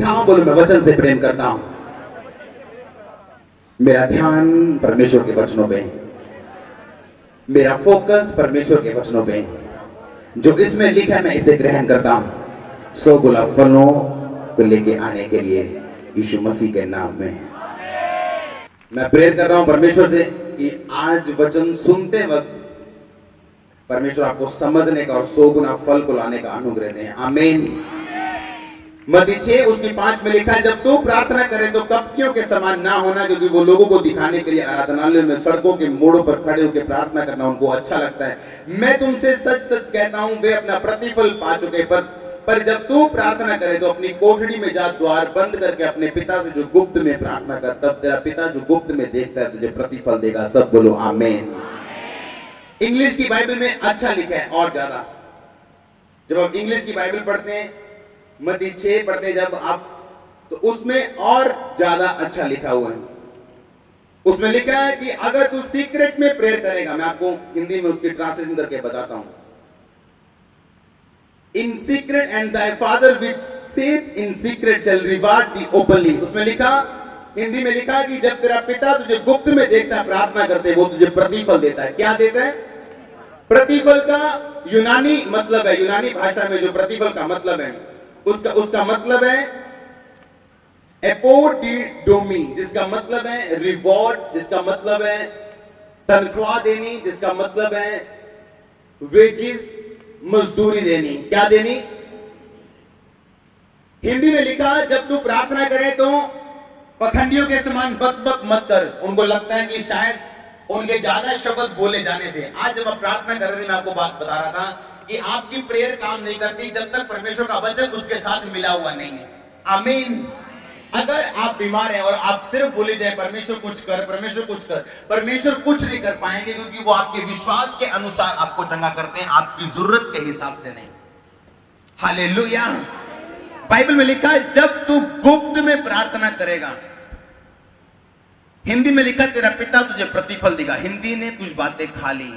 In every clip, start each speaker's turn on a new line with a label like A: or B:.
A: उठाओ, बोलो मैं वचन से प्रेम करता हूं। मेरा ध्यान परमेश्वर के वचनों पे है, मेरा फोकस परमेश्वर के वचनों पे है। जो इसमें लिखा है मैं इसे ग्रहण करता हूं। 100 गुना फलों को लेके आने के लिए यीशु मसीह के नाम में मैं प्रेयर कर रहा हूं परमेश्वर से कि आज वचन सुनते वक्त परमेश्वर आपको समझने का और 100 गुना फल को लाने का अनुग्रह दें। आमीन। मत्ती 6 उसकी 5 में लिखा है, जब तू प्रार्थना करे तो कपटियों के समान ना होना, क्योंकि वो लोगों को दिखाने के लिए आराधनालयों में सड़कों के मोड़ों पर खड़े होकर प्रार्थना करना उनको अच्छा लगता है। मैं तुमसे सच सच कहता हूं वे अपना प्रतिफल पा चुके। पर जब तू प्रार्थना करे तो अपनी कोठरी में जा, द्वार बंद करके अपने पिता से जो गुप्त में प्रार्थना कर, तब तेरा पिता जो गुप्त में देखता है तुझे प्रतिफल देगा। सब बोलो आमीन। इंग्लिश की बाइबल में अच्छा लिखा है और ज्यादा। जब आप इंग्लिश की बाइबल पढ़ते हैं, मत्ती 6 पढ़ते हैं जब आप, तो उसमें और ज्यादा अच्छा लिखा हुआ है। उसमें लिखा है कि अगर तू सीक्रेट में प्रेयर करेगा, मैं आपको हिंदी में उसकी ट्रांसलेशन करके बताता हूं। In secret and thy father which sit in secret shall reward thee openly। उसमें लिखा, हिंदी में लिखा कि जब तेरा पिता तुझे गुप्त में देखता है प्रार्थना करते, वो तुझे प्रतिफल देता है। क्या देता है? प्रतिफल का यूनानी मतलब है, यूनानी भाषा में जो प्रतिफल का मतलब है उसका मतलब है एपोडिडोमी, जिसका मतलब है रिवॉर्ड, जिसका मतलब है तनख्वाह देनी, जिसका मतलब है वेजिस, मजदूरी देनी। क्या देनी? हिंदी में लिखा, जब तू प्रार्थना करे तो पखंडियों के समान बक बक मत कर। उनको लगता है कि शायद उनके ज्यादा शब्द बोले जाने से। आज जब आप प्रार्थना कर रहे थे, मैं आपको बात बता रहा था कि आपकी प्रेयर काम नहीं करती जब तक परमेश्वर का वचन उसके साथ मिला हुआ नहीं है। आमीन। अगर आप बीमार हैं और आप सिर्फ बोले जाए परमेश्वर कुछ कर, परमेश्वर कुछ कर, परमेश्वर कुछ नहीं कर पाएंगे, क्योंकि वो आपके विश्वास के अनुसार आपको चंगा करते हैं, आपकी जरूरत के हिसाब से नहीं। हालेलुया। बाइबल में लिखा है जब तू गुप्त में प्रार्थना करेगा, हिंदी में लिखा तेरा पिता तुझे प्रतिफल देगा। हिंदी ने कुछ बातें खा ली।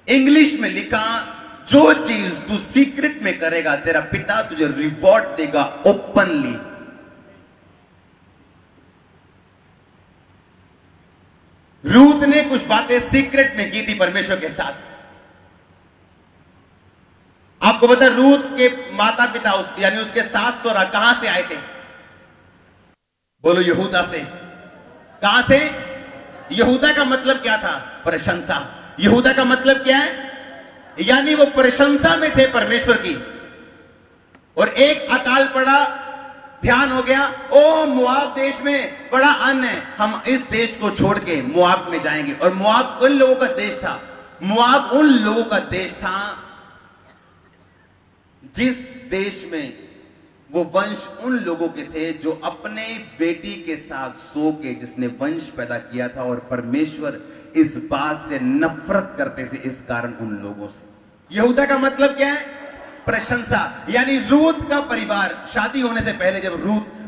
A: इंग्लिश में लिखा जो चीज तू सीक्रेट में करेगा तेरा पिता तुझे रिवॉर्ड देगा ओपनली। रूथ ने कुछ बातें सीक्रेट में की थी परमेश्वर के साथ। आपको पता रूथ के माता पिता यानी उसके सास ससुरा कहां से आए थे? बोलो यहूदा से। कहां से? यहूदा का मतलब क्या था? प्रशंसा। यहूदा का मतलब क्या है? यानी वो प्रशंसा में थे परमेश्वर की। और एक अकाल पड़ा, ध्यान हो गया, ओ मोआब देश में बड़ा अन्न है, हम इस देश को छोड़ के मोआब में जाएंगे। और मोआब उन लोगों का देश था, मोआब उन लोगों का देश था जिस देश में वो वंश उन लोगों के थे जो अपने बेटी के साथ सो के जिसने वंश पैदा किया था, और परमेश्वर इस बात से नफरत करते थे इस कारण उन लोगों से। यहूदा का मतलब क्या है? प्रशंसा। यानी रूथ का परिवार शादी होने से पहले, जब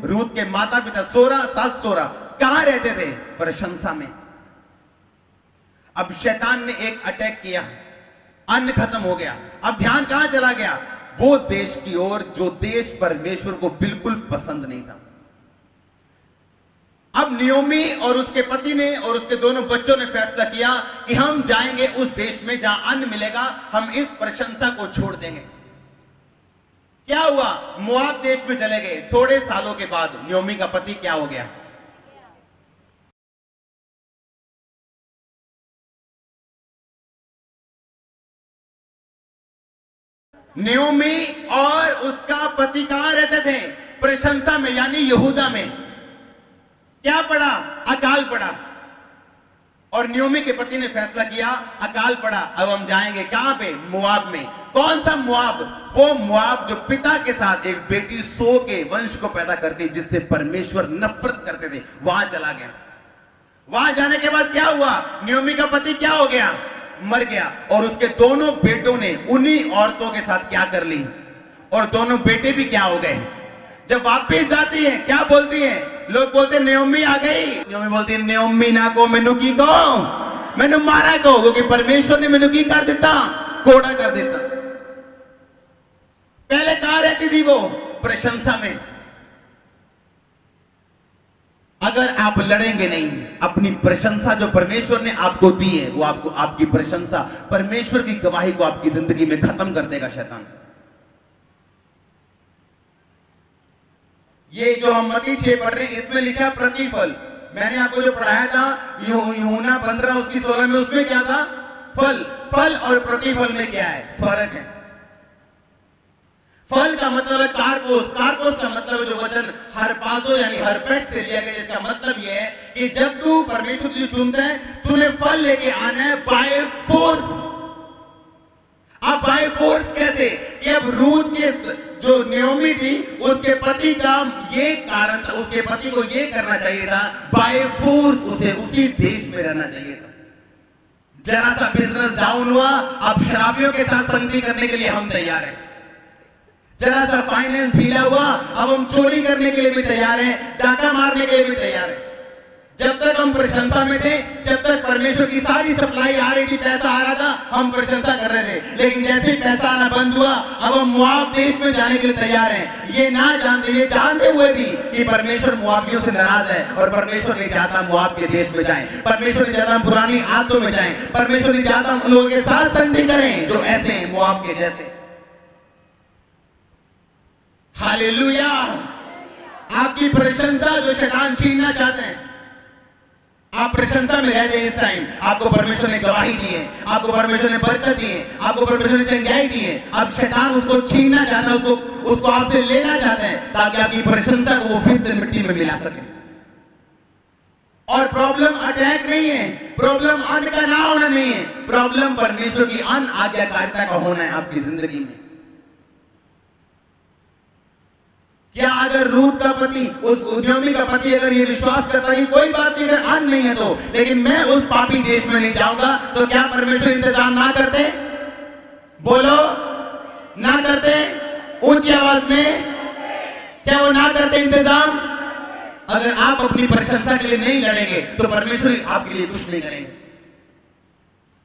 A: रूथ के माता पिता सास सोरा कहां रहते थे? प्रशंसा में। अब शैतान ने एक अटैक किया, अन्न खत्म हो गया। अब ध्यान कहां चला गया? वो देश की ओर जो देश परमेश्वर को बिल्कुल पसंद नहीं था। अब नियोमी और उसके पति ने और उसके दोनों बच्चों ने फैसला किया कि हम जाएंगे उस देश में जहां अन्न मिलेगा, हम इस प्रशंसा को छोड़ देंगे। क्या हुआ? मोआब देश में चले गए। थोड़े सालों के बाद नियोमी का पति क्या हो गया? नियोमी और उसका पति कहां रहते थे? प्रशंसा में, यानी यहूदा में। क्या पड़ा? अकाल पड़ा। और नियोमी के पति ने फैसला किया, अकाल पड़ा, अब हम जाएंगे कहां पे? मोआब में। कौन सा मोआब? वो मोआब जो पिता के साथ एक बेटी सो के वंश को पैदा करती, जिससे परमेश्वर नफरत करते थे, वहां चला गया। वहां जाने के बाद क्या हुआ? नियोमी का पति क्या हो गया? मर गया। और उसके दोनों बेटों ने उन्हीं औरतों के साथ क्या कर ली? और दोनों बेटे भी क्या हो गए? जब वापिस जाती है क्या बोलती है? लोग बोलते नियोमी आ गई। नियोमी बोलती है नियोमी ना को मैनू की कहो, मैनू मारा कहो, क्योंकि परमेश्वर ने मैनू की कर देता? कोड़ा कर देता। पहले कहां रहती थी वो? प्रशंसा में। अगर आप लड़ेंगे नहीं, अपनी प्रशंसा जो परमेश्वर ने आपको दी है, वो आपको, आपकी प्रशंसा परमेश्वर की गवाही को आपकी जिंदगी में खत्म कर देगा शैतान। ये जो हम मत्ती 6 पढ़ रहे हैं, इसमें लिखा प्रतिफल। मैंने आपको जो पढ़ाया था यूहन्ना 15 उसकी 16 में, उसमें क्या था? फल। फल और प्रतिफल में क्या है? फर्क है। फल का मतलब है कारपोस। कारपोस का मतलब जो वचन हरपाजो यानी हरपेस से लिया गया, जिसका मतलब यह है कि जब तू परमेश्वर तुझे चुनता है, तूने फल लेके आना है बाय फोर्स। अब बाय फोर्स कैसे? कि अब रूथ के जो नयोमी थी, उसके पति का ये कारण था, उसके पति को ये करना चाहिए था, बाय फोर्स उसे उसी देश में रहना चाहिए था। जरा सा बिजनेस डाउन हुआ, अब शराबियों के साथ संगति करने के लिए हम तैयार हैं। जरा सा फाइनेंस ढीला हुआ, अब हम चोरी करने के लिए भी तैयार हैं, डाका मारने के लिए भी तैयार हैं। जब तक हम प्रशंसा में थे, जब तक परमेश्वर की सारी सप्लाई आ रही थी, पैसा आ रहा था, हम प्रशंसा कर रहे थे। लेकिन जैसे ही पैसा आना बंद हुआ, अब हम मोआब देश में जाने के लिए तैयार हैं। ये जानते हुए भी कि परमेश्वर मोआबियों से नाराज है और परमेश्वर नहीं चाहता मोआब के देश में जाएं। परमेश्वर नहीं चाहता हम पुरानी आदतों में जाएं। परमेश्वर नहीं चाहता हम लोगों के साथ संगति करें जो ऐसे हैं, मोआब के जैसे। हालेलुया। आपकी प्रशंसा जो शैतान छीनना चाहते हैं, आप प्रशंसा में रहते हैं। इस टाइम आपको परमेश्वर ने गवाही दी है, आपको परमेश्वर ने बरकत दी है, आपको परमेश्वर ने चंगाई दी है। अब शैतान उसको छीनना चाहता है, उसको आपसे लेना चाहता है, ताकि आपकी प्रशंसा को वो फिर से मिट्टी में मिला सके। और प्रॉब्लम अटैक नहीं है, प्रॉब्लम अन्न का ना होना नहीं है, प्रॉब्लम परमेश्वर की अन आज्ञाकारिता का होना है आपकी जिंदगी में। क्या अगर रूथ का पति, उस उद्यमी का पति अगर ये विश्वास करता है कि कोई बात नहीं, अगर अन्न नहीं है तो, लेकिन मैं उस पापी देश में नहीं जाऊंगा, तो क्या परमेश्वर इंतजाम ना करते? बोलो, ना करते? ऊंची आवाज में, क्या वो ना करते इंतजाम? अगर आप अपनी प्रशंसा के लिए नहीं लड़ेंगे, तो परमेश्वर आपके लिए कुछ नहीं करेंगे।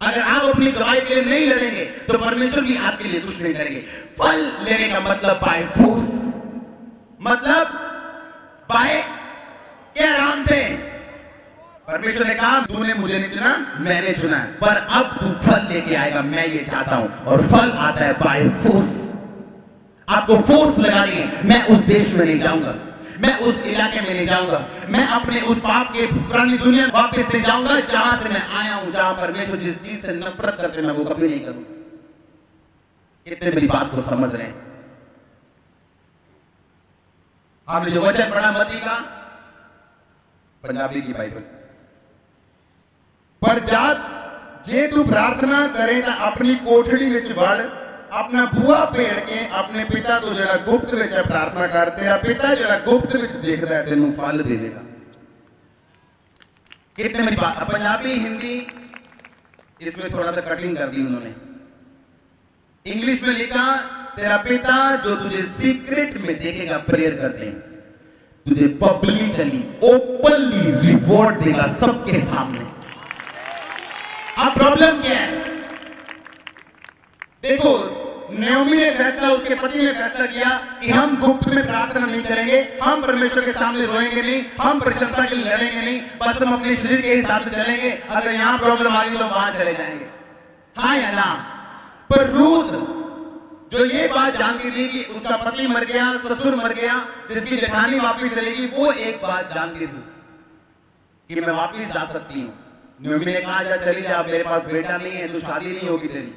A: अगर आप अपनी गवाही के लिए नहीं लड़ेंगे, तो परमेश्वर भी आपके लिए कुछ नहीं करेंगे। फल लेने का मतलब बाय फोर्स, मतलब बाय के आराम से। परमेश्वर ने कहा, तूने मुझे नहीं चुना, मैंने चुना है, पर अब तू फल लेके आएगा, मैं ये चाहता हूं। और फल आता है बाय फोर्स। आपको फोर्स लगानी है। मैं उस देश में नहीं जाऊंगा, मैं उस इलाके में नहीं जाऊंगा, मैं अपने उस पाप के पुरानी दुनिया में वापस नहीं जाऊंगा, जहां से मैं आया हूं, जहां परमेश्वर जिस चीज से नफरत करते मैं वो कभी नहीं करूंगा। कितने मेरी बात को समझ रहे हैं? आपने जो वचन पढ़ा मत्ती का, पंजाबी की बाइबल, पर जात जे तू प्रार्थना करे ता अपनी कोठड़ी विच वड़, अपना बुआ भेड़ के अपने पिता तो जड़ा गुप्त विच प्रार्थना कर, तेरा पिता जड़ा गुप्त विच देखदा है तेनू फल देवेगा। कितने मेरी बात? पंजाबी हिंदी इसमें थोड़ा सा कटिंग कर दी उन्होंने। इंग्लिश में लिखा, तेरा पिता जो तुझे सीक्रेट में देखेगा, प्रेयर करते हैं, तुझे पब्लिकली ओपनली रिवॉर्ड देगा सबके सामने। अब प्रॉब्लम क्या है? देखो, नयोमी ने फैसला, उसके पति ने फैसला किया कि हम गुप्त में प्रार्थना नहीं करेंगे, हम परमेश्वर के सामने रोएंगे नहीं, हम प्रशंसा के लिए लड़ेंगे नहीं, बस हम अपने शरीर के हिसाब से चलेंगे। अगर यहां प्रॉब्लम आ गई तो वहां चले जाएंगे। हाँ या ना? पर रूथ जो ये बात जानती थी कि उसका पति मर गया, ससुर मर गया, जिसकी जेठानी वापस चलेगी, वो एक बात जानती थी कि मैं वापस जा सकती हूँ। नयोमी ने कहा, जा चली जा, मेरे पास बेटा नहीं है, तो शादी नहीं होगी तेरी।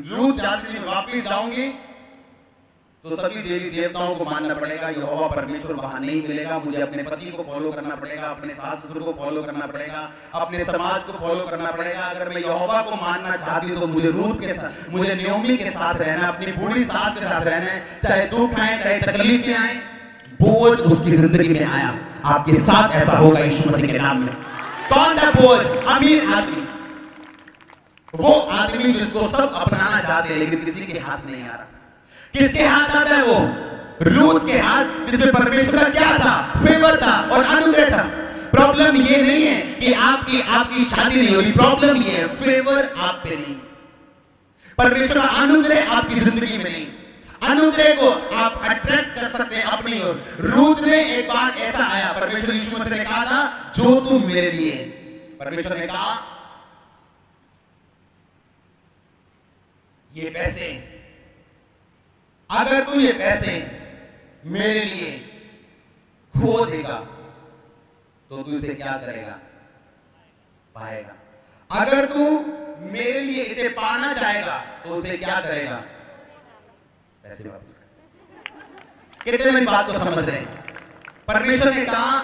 A: रूथ जानती थी वापस जाऊंगी तो सभी देवी देवताओं को मानना पड़ेगा, यहोवा परमेश्वर वहां नहीं मिलेगा, मुझे अपने पति को फॉलो करना पड़ेगा, अपने सास ससुर को फॉलो करना पड़ेगा, अपने समाज को फॉलो करना पड़ेगा। अगर मैं यहोवा को मानना चाहती हूँ तो मुझे रूथ के साथ, मुझे नयोमी के साथ रहना, अपनी बूढ़ी सास के साथ रहना है, चाहे दुख आए, चाहे तकलीफें आए, बोझ उसकी जिंदगी में आया, आपके साथ ऐसा होगा यीशु मसीह के नाम में। कौन था बोझ? अमीर आदमी, वो आदमी जिसको सब अपनाना चाहते हैं लेकिन किसी के हाथ नहीं आ रहा। किसके हाथ आता है वो? रूथ के हाथ, जिसमें परमेश्वर का क्या था? फेवर था और अनुग्रह था। प्रॉब्लम ये नहीं है कि आपकी शादी नहीं हो रही, प्रॉब्लम ये है फेवर आप पे नहीं, परमेश्वर का अनुग्रह आपकी जिंदगी में नहीं। अनुग्रह को आप अट्रैक्ट कर सकते हैं अपनी ओर। रूथ ने एक बार ऐसा आया, परमेश्वर यीशु मसीह ने कहा था जो तू मेरे लिए, परमेश्वर ने कहा ये पैसे, अगर तू ये पैसे मेरे लिए खो देगा तो तू इसे क्या करेगा? पाएगा। अगर तू मेरे लिए इसे पाना चाहेगा तो उसे क्या करेगा? पैसे वापस कर। कितने मेरी बात को समझ रहे हैं? परमेश्वर ने कहा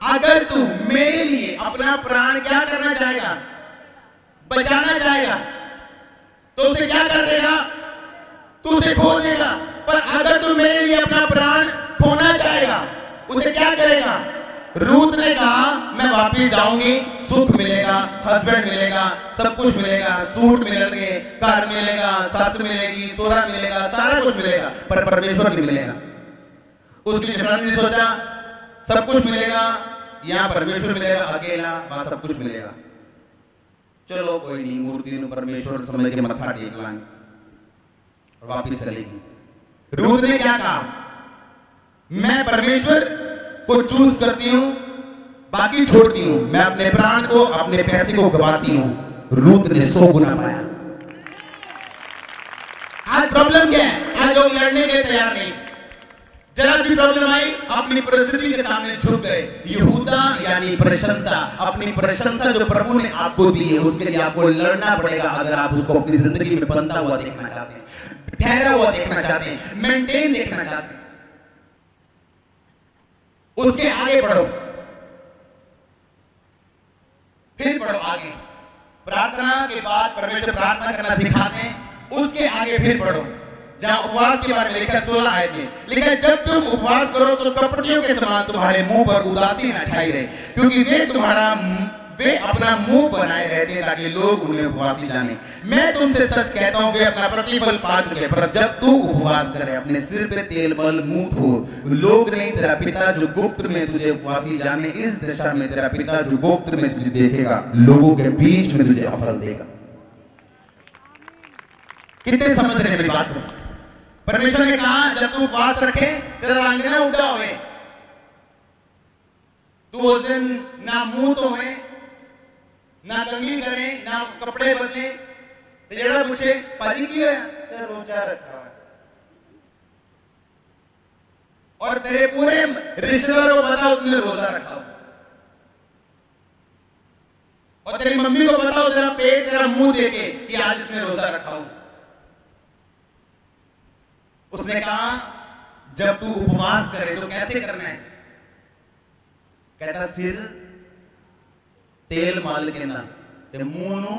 A: अगर तू मेरे लिए अपना प्राण क्या करना चाहेगा? बचाना चाहेगा तो उसे क्या कर देगा? तू उसे खो देगा। पर अगर तू मेरे लिए अपना प्राण खोना चाहेगा उसे क्या करेगा? रूथ ने कहा मैं वापिस जाऊंगी, सुख मिलेगा, हस्बैंड मिलेगा, सब कुछ मिलेगा, सूट मिलेंगे, कार मिलेगा, सास मिलेगी, सोना मिलेगा, सारा कुछ मिलेगा, पर परमेश्वर नहीं मिलेगा। उसकी डिफरेंस ने सोचा सब कुछ मिलेगा, यहां परमेश्वर मिलेगा अकेला, वहां सब कुछ मिलेगा। चलो कोई नहीं, मूर्ति ने परमेश्वर समझ के मत्था टेक लाएंगे और वापिस चलेगी। रूथ ने क्या कहा? मैं परमेश्वर को चूज करती हूं, बाकी छोड़ती हूं। मैं अपने प्राण को, अपने पैसे को गवाती हूं। रूथ ने 100 गुना पाया। आज प्रॉब्लम क्या है? आज लोग लड़ने के तैयार नहीं। जरा सी प्रॉब्लम आई, अपनी परिस्थिति के सामने झुक गए। यहूदा यानी प्रशंसा, अपनी प्रशंसा जो प्रभु ने आपको दी है उसके लिए आपको लड़ना पड़ेगा। अगर आप उसको अपनी जिंदगी में बनता हुआ देखना चाहते हैं, ठहरा हुआ देखना चाहते हैं, मेंटेन देखना चाहते हैं, उसके आगे बढ़ो, फिर बढ़ो आगे। प्रार्थना के बाद परमेश्वर प्रार्थना करना सिखाते हैं, उसके आगे फिर बढ़ो। जहां उपवास के बारे में लिखा 16 आयत में लिखा है जब तुम उपवास करो तो कपटियों के समान तुम्हारे मुंह पर उदासी न छाई रहे, क्योंकि वे अपना मुंह बनाए रहते हैं ताकि लोग उन्हें उपवासी जाने। मैं तुमसे सच कहता हूं वे अपना प्रतिफल पा चुके। पर जब तू उपवास करे अपने सिर पे तेल मल, मुंह धो, लोग नहीं तेरा पिता जो गुप्त में तुझे उपवासी जाने, इस दशा में तेरा पिता जो गुप्त में तुझे देखेगा, लोगों के बीच में तुझे फल देगा। कितने समझ रहे हैं मेरी बात को? परमेश्वर ने कहा जब तू उपवास रखे तेरा रंग ना उड़ा होवे, तू उस दिन ना मुंह धोवे, ना कंघी करे, ना कपड़े बदले, तेरा पूछे पाजी की है तेरा रोजा रखा है, और तेरे पूरे रिश्तेदारों को बताओ तुमने रोजा रखा हो, और तेरी मम्मी को बताओ तेरा पेट तेरा मुंह देके कि आज इसने रोजा रखा हो। उसने कहा जब तू उपवास करे तो कैसे करना है? कहता सिर तेल मल के ना ते मुंह नु।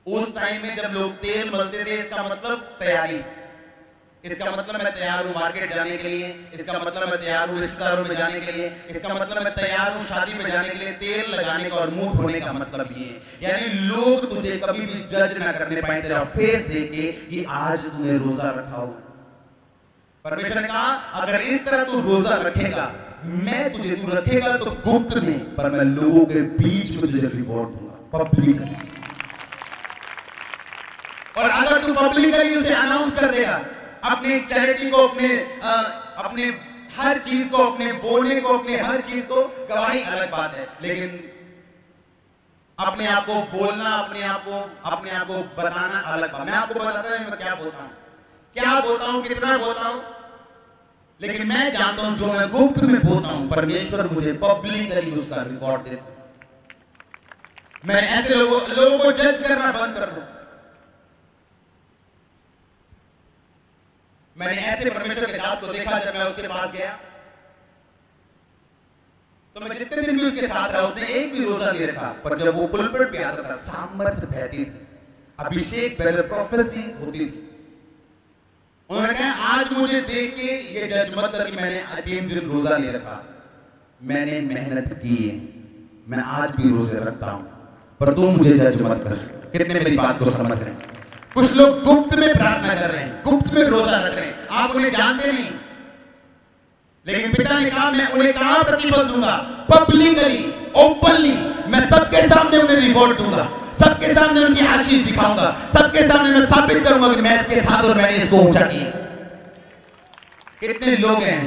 A: उस टाइम में जब लोग तेल मलते थे इसका मतलब तैयारी, इसका मतलब मैं तैयार हूं मार्केट जाने के लिए, इसका मतलब मैं तैयार हूं रिश्तेदारों में जाने के लिए, इसका मतलब मैं तैयार हूं शादी में जाने के लिए। तेल लगाने का और मुंह धोने का मतलब ये है, यानी लोग तुझे कभी भी जज ना करने पाए तेरा फेस देके कि आज तूने रोजा रखा हो। परमेश्वर ने कहा अगर इस तरह तू रोजा रखेगा, मैं तुझे, तू रखेगा तो गुप्त में, पर मैं लोगों के बीच में तुझे रिवॉर्ड दूंगा पब्लिक। और अगर तू पब्लिकली उसे अनाउंस कर देगा, अपने चैरिटी को, अपने हर चीज को, अपने बोलने को, अपने हर चीज को, गवाही अलग बात है, लेकिन अपने आप को बोलना, अपने आप को बताना अलग बात। मैं आपको बताता हूं मैं क्या बोलता हूं, कितना बोलता हूं, लेकिन मैं जानता हूं जो मैं गुप्त में बोलता हूं परमेश्वर मुझे पब्लिकली उसका रिकॉर्ड देता। मैं ऐसे लोगों को जज करना बंद कर दूं। मैंने ऐसे परमेश्वर के दास को देखा, जब मैं उसके पास गया तो मैं जितने दिन भी उसके साथ रहा उसने एक भी रोजा नहीं रखा, पर जब वो पुलपिट पे आता था सामर्थ्य बहती थी, अभिषेक पहले प्रोफेसीज होती थी। उन्होंने कहा आज मुझे देख के ये जज मत कर कि मैंने 3 दिन रोजा नहीं रखा, मैंने मेहनत की है, मैं आज भी रोजे रखता हूं, पर तू मुझे जज मत कर। कितने मेरी बात को समझ रहे हैं? कुछ लोग गुप्त में प्रार्थना कर रहे हैं, गुप्त में रोजा रख रहे हैं, आप उन्हें जानते नहीं, लेकिन पिता ने कहा मैं उन्हें कहां प्रतिफल दूंगा? पब्लिकली, ओपनली, मैं सबके सामने उन्हें रिवॉर्ड दूंगा,
B: सबके सामने उनकी आशीष दिखाऊंगा, सबके सामने मैं साबित करूंगा कि मैं इसके साथ और मैंने इसको ऊंचा किया। कितने लोग हैं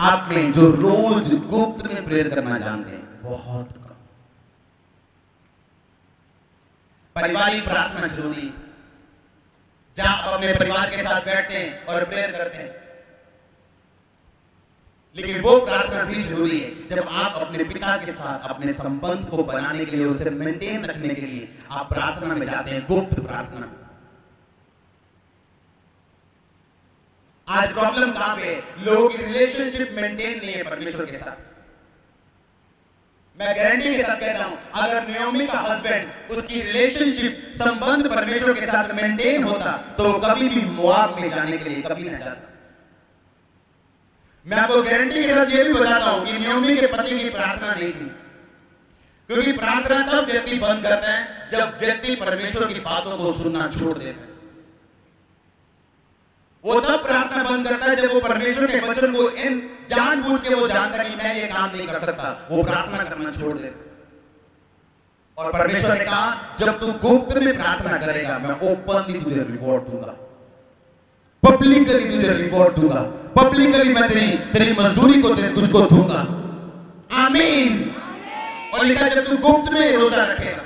B: आप में जो रोज गुप्त में प्रेयर करना जानते हैं? बहुत कम। पारिवारिक प्रार्थना जरूरी, जहां आप अपने परिवार के साथ बैठते हैं और प्रेयर करते हैं, लेकिन वो प्रार्थना भी जरूरी है जब आप अपने पिता के साथ अपने संबंध को बनाने के लिए, उसे मेंटेन रखने के लिए आप प्रार्थना में जाते हैं, गुप्त प्रार्थना में। आज प्रॉब्लम कहां पे है? लोगों की रिलेशनशिप मेंटेन नहीं है परमेश्वर के साथ। मैं गारंटी के साथ कहता हूं, अगर नियोमी का हस्बैंड, उसकी रिलेशनशिप, संबंध परमेश्वर के साथ मेंटेन होता तो वो कभी भी मोआब में जाने के लिए कभी नहीं जाता। मैं आपको गारंटी के साथ ये भी बताता हूं कि नियोमी के पति की प्रार्थना नहीं थी, क्योंकि प्रार्थना तब व्यक्ति बंद करता है जब व्यक्ति परमेश्वर की बातों को सुनना छोड़ देता है। वो तब प्रार्थना बंद करता है जब वो परमेश्वर के वचन को इन जानबूझ के वो जानता है कि मैं ये काम नहीं कर सकता, वो प्रार्थना करना छोड़ देता। और परमेश्वर ने कहा, जब तू गुप्त में प्रार्थना करेगा मैं ओपनली तुझे रिवॉर्ड दूंगा, पब्लिकली तुझे रिवॉर्ड दूंगा, पब्लिकली मैं तेरी मजदूरी को तुझको दूंगा। आमीन। और लिखा, जब तू गुप्त में रोजा रखेगा,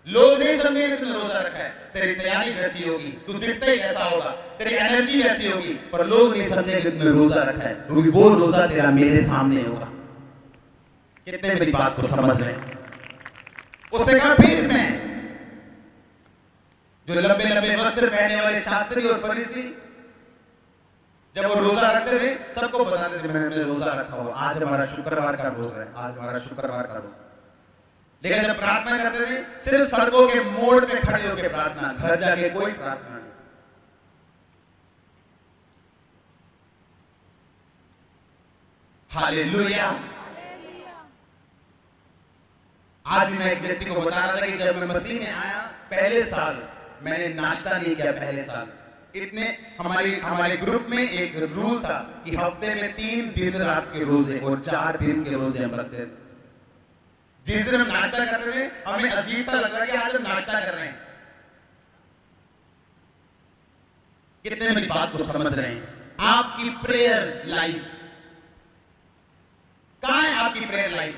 B: लोग नहीं समझेंगे तुमने रोजा रखा है, तेरी तैयारी वैसी होगी, तू दिखते ही ऐसा होगा, तेरी एनर्जी वैसी होगी, पर लोग नहीं समझेंगे तुमने रोजा रखा है, क्योंकि वो रोजा तेरा मेरे सामने होगा। कितने मेरी बात को समझ रहे हैं? उसने कहा, फिर मैं, जो लंबे लंबे वस्त्र पहनने वाले शास्त्री और फरीसी, जब वो रोजा रखते थे सबको बताते थे मैंने रोजा रखा हुआ, आज हमारा शुक्रवार का रोजा है, आज हमारा शुक्रवार का रोजा। लेकिन जब प्रार्थना करते थे सिर्फ सड़कों के मोड़ पे खड़े होकर प्रार्थना, घर जाके कोई प्रार्थना नहीं। हालेलुया। आज मैं एक व्यक्ति को बता रहा था कि जब मैं मसीह में आया पहले साल मैंने नाश्ता नहीं किया। पहले साल इतने हमारे ग्रुप में एक रूल था कि हफ्ते में 3 दिन रात के रोजे और 4 दिन के रोजे हम रखते थे। जिस दिन हम नाश्ता करते थे हमें अजीब सा लगता कि आज हम नाश्ता कर रहे हैं। कितने मेरी बात को समझ रहे हैं? आपकी प्रेयर लाइफ कहां है? आपकी प्रेयर लाइफ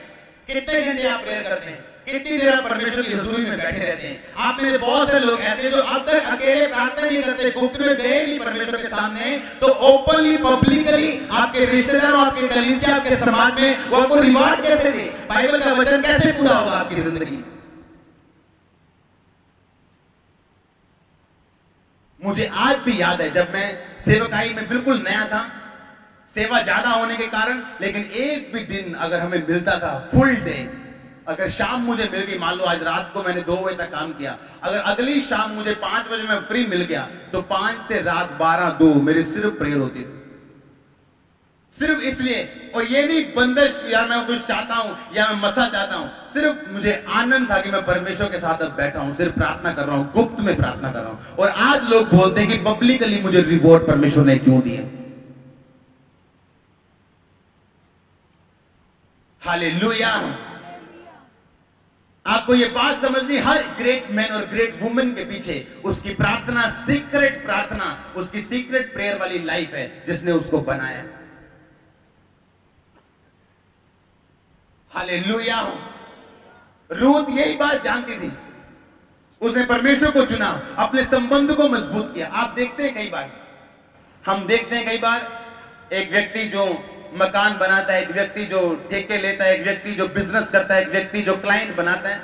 B: कितने घंटे आप प्रेयर करते हैं? कितनी देर आप परमेश्वर की हुजूरी में बैठे रहते हैं? आप में बहुत सारे लोग ऐसे जो अब तक अकेले प्रार्थना नहीं करते, गुप्त में गए नहीं परमेश्वर के सामने, तो ओपनली पब्लिकली आपके रिश्तेदारों, आपके कलीसिया, आपके समाज में वो आपको रिवार्ड कैसे दे? बाइबल का वचन कैसे पूरा होगा आपकी जिंदगी? मुझे आज भी याद है जब मैं सेवकाई में बिल्कुल नया था, सेवा ज्यादा होने के कारण, लेकिन एक भी दिन अगर हमें मिलता था फुल डे, अगर शाम मुझे मिल गई, मान लो आज रात को मैंने 2 बजे तक काम किया, अगर अगली शाम मुझे 5 बजे में फ्री मिल गया तो 5 से रात 12-2 मेरी सिर्फ प्रेयर होती थी, सिर्फ इसलिए। और ये नहीं बंदिश या मैं कुछ चाहता हूं या मैं मसा चाहता हूं, सिर्फ मुझे आनंद था कि मैं परमेश्वर के साथ अब बैठा हूं, सिर्फ प्रार्थना कर रहा हूं, गुप्त में प्रार्थना कर रहा हूं। और आज लोग बोलते हैं कि पब्लिकली मुझे रिवॉर्ड परमेश्वर ने क्यों दिया। हालेलुया। आपको ये बात समझनी, हर ग्रेट मैन और ग्रेट वुमेन के पीछे उसकी प्रार्थना, सीक्रेट प्रार्थना, उसकी सीक्रेट प्रेयर वाली लाइफ है जिसने उसको बनाया। हालेलुया। रूत यही बात जानती थी, उसने परमेश्वर को चुना, अपने संबंध को मजबूत किया। आप देखते हैं कई बार, हम देखते हैं कई बार एक व्यक्ति जो मकान बनाता है, एक व्यक्ति जो ठेके लेता है, एक व्यक्ति जो बिजनेस करता है, एक व्यक्ति जो क्लाइंट बनाता है,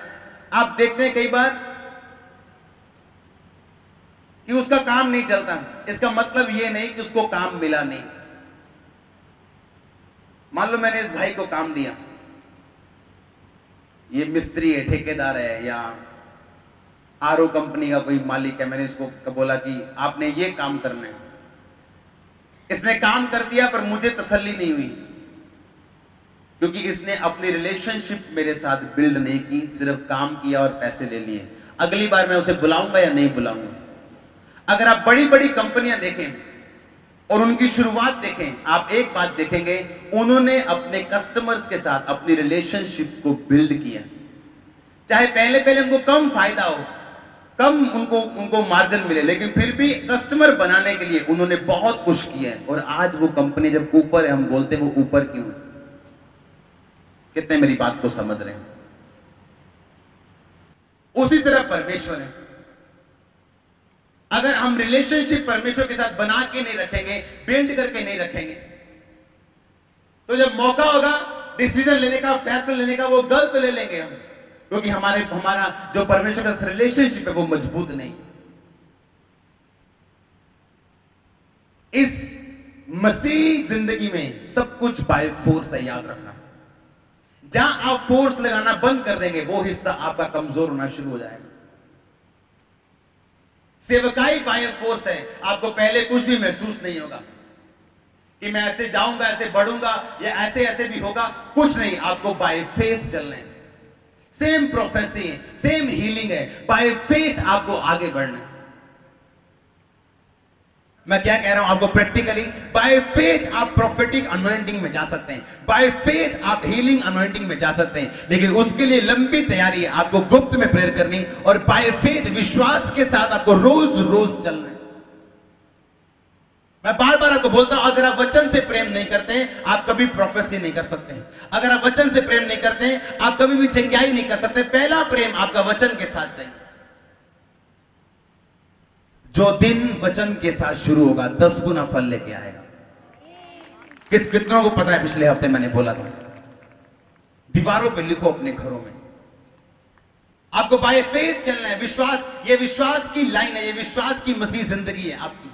B: आप देखते हैं कई बार कि उसका काम नहीं चलता। इसका मतलब यह नहीं कि उसको काम मिला नहीं। मान लो मैंने इस भाई को काम दिया, ये मिस्त्री है, ठेकेदार है, या आरओ कंपनी का कोई मालिक है, मैंने इसको बोला कि आपने ये काम करना है। इसने काम कर दिया पर मुझे तसल्ली नहीं हुई, क्योंकि इसने अपनी रिलेशनशिप मेरे साथ बिल्ड नहीं की, सिर्फ काम किया और पैसे ले लिए। अगली बार मैं उसे बुलाऊंगा या नहीं बुलाऊंगा? अगर आप बड़ी बड़ी कंपनियां देखें और उनकी शुरुआत देखें, आप एक बात देखेंगे, उन्होंने अपने कस्टमर्स के साथ अपनी रिलेशनशिप्स को बिल्ड किया। चाहे पहले पहले उनको कम फायदा हो, कम उनको मार्जिन मिले, लेकिन फिर भी कस्टमर बनाने के लिए उन्होंने बहुत कुछ किया है। और आज वो कंपनी जब ऊपर है, हम बोलते हैं वो ऊपर क्यों है? कितने मेरी बात को समझ रहे हैं? उसी तरह परमेश्वर है। अगर हम रिलेशनशिप परमेश्वर के साथ बना के नहीं रखेंगे, बिल्ड करके नहीं रखेंगे, तो जब मौका होगा डिसीजन लेने का, फैसला लेने का, वो गलत ले लेंगे हम, क्योंकि हमारा जो परमेश्वर का रिलेशनशिप है वो मजबूत नहीं। इस मसीह जिंदगी में सब कुछ बाय फोर्स है, याद रखना। जहां आप फोर्स लगाना बंद कर देंगे, वो हिस्सा आपका कमजोर होना शुरू हो जाएगा। सेवकाई बाय फोर्स है। आपको पहले कुछ भी महसूस नहीं होगा कि मैं ऐसे जाऊंगा, ऐसे बढ़ूंगा, या ऐसे ऐसे भी होगा, कुछ नहीं। आपको बाय फेथ चलना है। सेम प्रोफेसी है, सेम हीलिंग है, बाय फेथ आपको आगे बढ़ना है। मैं क्या कह रहा हूं आपको प्रैक्टिकली? बाय फेथ आप प्रोफेटिक अनॉइंटिंग में जा सकते हैं, बाय फेथ आप हीलिंग अनॉइंटिंग में जा सकते हैं, लेकिन उसके लिए लंबी तैयारी है। आपको गुप्त में प्रेयर करनी, और बाय फेथ विश्वास के साथ आपको रोज रोज चलना है। मैं बार बार आपको बोलता हूं, अगर आप वचन से प्रेम नहीं करते, आप कभी प्रोफेसी नहीं कर सकते। अगर आप वचन से प्रेम नहीं करते, आप कभी भी चंगाई नहीं कर सकते। पहला प्रेम आपका वचन के साथ चाहिए। जो दिन वचन के साथ शुरू होगा 10 गुना फल लेके आएगा। कितनों को पता है? पिछले हफ्ते मैंने बोला था, दीवारों पे लिखो अपने घरों में। आपको बाय फेथ चलना है। विश्वास, ये विश्वास की लाइन है, ये विश्वास की मसीह जिंदगी है आपकी।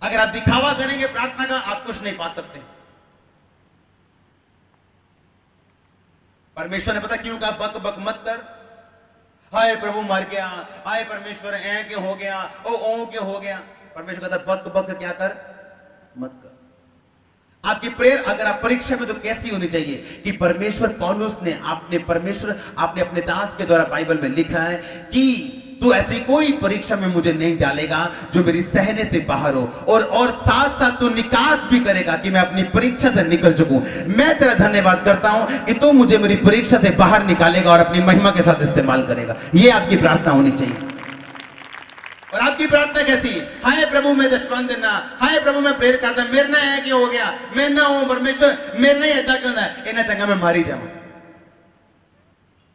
B: अगर आप दिखावा करेंगे प्रार्थना का, आप कुछ नहीं पा सकते। परमेश्वर ने पता क्यों कहा बक बक मत कर? हाय प्रभु मर गया, हाय परमेश्वर ऐ क्यों हो गया, ओ क्यों हो गया? परमेश्वर कहता बक बक क्या कर? मत कर। आपकी प्रेयर अगर आप परीक्षा में, तो कैसी होनी चाहिए कि परमेश्वर, पौलुस ने आपने अपने दास के द्वारा बाइबल में लिखा है कि तू ऐसी कोई परीक्षा में मुझे नहीं डालेगा जो मेरी सहने से बाहर हो, और साथ साथ तू निकास भी करेगा कि मैं अपनी परीक्षा से निकल चुकूं। मैं तेरा धन्यवाद करता हूं कि तू मुझे मेरी परीक्षा से बाहर निकालेगा और अपनी महिमा के साथ इस्तेमाल करेगा। यह आपकी प्रार्थना होनी चाहिए। और आपकी प्रार्थना कैसी? हाय प्रभु मैं दशवंत देना, हाय प्रभु मैं प्रेयर करता, मेरे ना है कि हो गया, मैं ना हूं परमेश्वर, मेरे नहीं ऐसा क्यों है, इन्हें चंगा मैं मारी जाऊं।